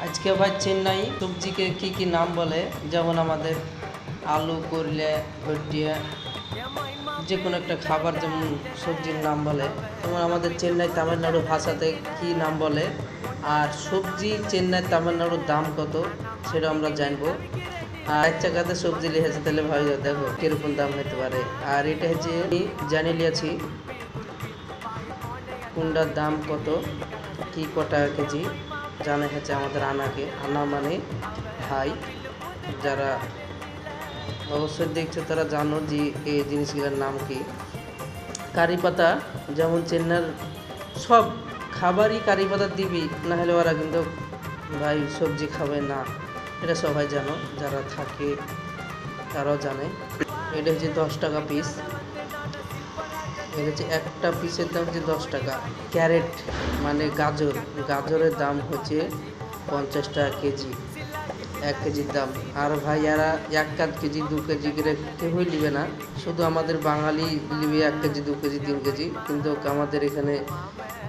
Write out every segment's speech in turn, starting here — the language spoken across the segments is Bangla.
আজকে ভাই চেন্নাই সবজিকে কি কি নাম বলে, যেমন আমাদের আলু, করলে, ভুট্টিয়া, যে কোনো একটা খাবার যেমন সবজির নাম বলে, যেমন আমাদের চেন্নাই তামিলনাড়ু ভাষাতে কি নাম বলে, আর সবজি চেন্নাই তামিলনাড়ুর দাম কত সেটা আমরা জানবো। আর এক জায়গাতে সবজি লিখেছে, তাহলে ভাই দেখো কিরকম দাম হতে পারে। আর এটা হচ্ছে আমি জানি লিয়েছি কোনটার দাম কত, কি কটা কেজি জানা হচ্ছে আমাদের আনা মানে ভাই। যারা অবশ্যই দেখছো তারা জানো যে এই জিনিসগুলোর নাম কি। কারি পাতা, যেমন চেন্নার সব খাবারই কারি পাতা দিবি, না হলে ওরা কিন্তু ভাই সবজি খাবে না, এটা সবাই জানো, যারা থাকে তারাও জানে। এটা হচ্ছে 10 টাকা পিস, এটা হচ্ছে একটা পিসের দাম হচ্ছে 10 টাকা। ক্যারেট মানে গাজরের দাম হচ্ছে 50 টাকা কেজি, 1 কেজির দাম। আর ভাই এরা 1 কেজি 2 কেজি করে কেউই নিবে না, শুধু আমাদের বাঙালি নিবে 1 কেজি 2 কেজি 3 কেজি। কিন্তু আমাদের এখানে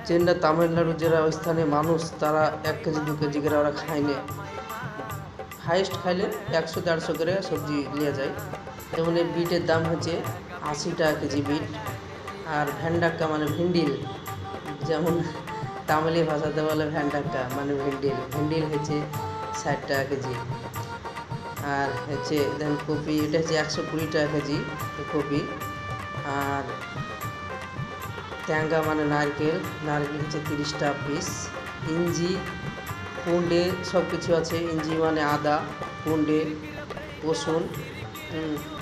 চেন্নাই তামিলনাড়ু যারা ওই স্থানীয় মানুষ, তারা 1 কেজি 2 কেজি করে ওরা খায় না, হাইস্ট খাইলে 100-150 করে সবজি নিয়ে যায়। যেমন এই বিটের দাম হচ্ছে 80 টাকা কেজি বিট। আর ভ্যান্ডাক্কা মানে ভিন্ডিল, যেমন তামিলি ভাষাতে বলে ভ্যান্ডাক্কা মানে ভিন্ডিল, ভিন্ডিল হচ্ছে 60 টাকা কেজি। আর হচ্ছে দেন কপি, এটা হচ্ছে 120 টাকা কেজি কপি। আর ট্যাঙ্গা মানে নারকেল, নারকেল হচ্ছে 30 টাকা পিস। ইঞ্জি, পুন্ডে সব কিছু আছে, ইঞ্জি মানে আদা, পুন্ডে, রসুন,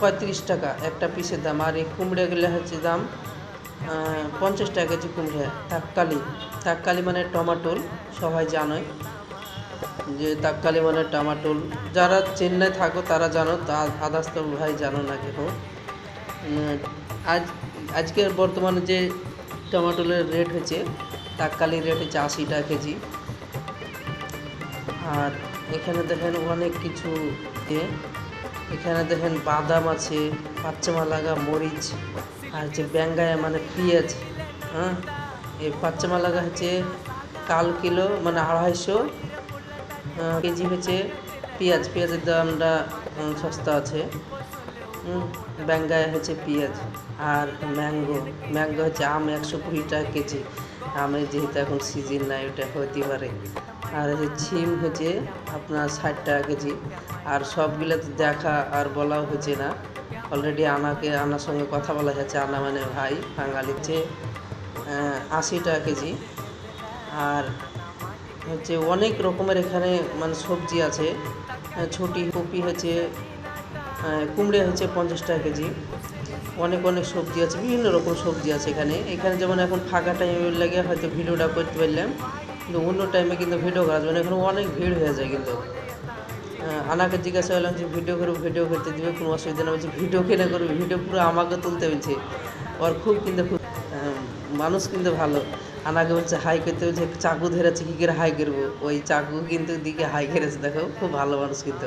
35 টাকা একটা পিসের দাম। আর এই কুমড়োগুলো হচ্ছে দাম 50 টাকা কেজি কুমড়া। তাক্কালি মানে টমাটোল, সবাই জানোই যে তাক্কালি মানে টমাটোল। যারা চেন্নাই থাকো তারা জানো, তা আদার্স তো ভাই জানো না কেন। আজকের বর্তমানে যে টমাটোলের রেট হচ্ছে, তাক্কালির রেট হচ্ছে 80 টাকা কেজি। আর এখানে দেখেন অনেক কিছু, এখানে দেখেন বাদাম আছে, পাচ্চামা লাগা মরিচ, আর হচ্ছে বেঙ্গায়া মানে পেঁয়াজ। হ্যাঁ, এই পাচ্চামা লাগা হচ্ছে কাল কিলো মানে 250 কেজি হচ্ছে পেঁয়াজের দামটা সস্তা আছে। বেঙ্গায়া হচ্ছে পেঁয়াজ। আর ম্যাঙ্গো হচ্ছে আম, 120 টাকা কেজি। আমের যেহেতু এখন সিজন নাই, ওটা হতে পারে। আর ছিম হচ্ছে আপনার 60 টাকা কেজি। আর সবগুলো তো দেখা আর বলাও হচ্ছে না, অলরেডি আনার সঙ্গে কথা বলা যাচ্ছে। আনা মানে ভাই, বাঙালির চেয়ে 80 টাকা কেজি। আর হচ্ছে অনেক রকমের এখানে মানে সবজি আছে। ছোটি কপি হচ্ছে, কুমড়ে হচ্ছে 50 টাকা কেজি। অনেক সবজি আছে, বিভিন্ন রকম সবজি আছে এখানে যেমন এখন ফাঁকা টাইমের লাগে হয়তো ভিডিওটা করতে পারলাম, কিন্তু অন্য টাইমে কিন্তু ভিডিও করা যাবে না, এখানে অনেক ভিড় হয়ে যায়। কিন্তু আনাকে জিজ্ঞাসা করলাম যে ভিডিও করতে দিবে, কোনো অসুবিধা না, বলছে ভিডিও কেনা করবে, ভিডিও পুরো আমাকে তুলতে বলছে। ওর খুব মানুষ কিন্তু ভালো। আনাকে বলছে হাই করতে, বলছে চাকু ধরেছে, কী করে হাই করবো, ওই চাকু কিন্তু দিকে হাই করেছে, দেখো খুব ভালো মানুষ কিন্তু।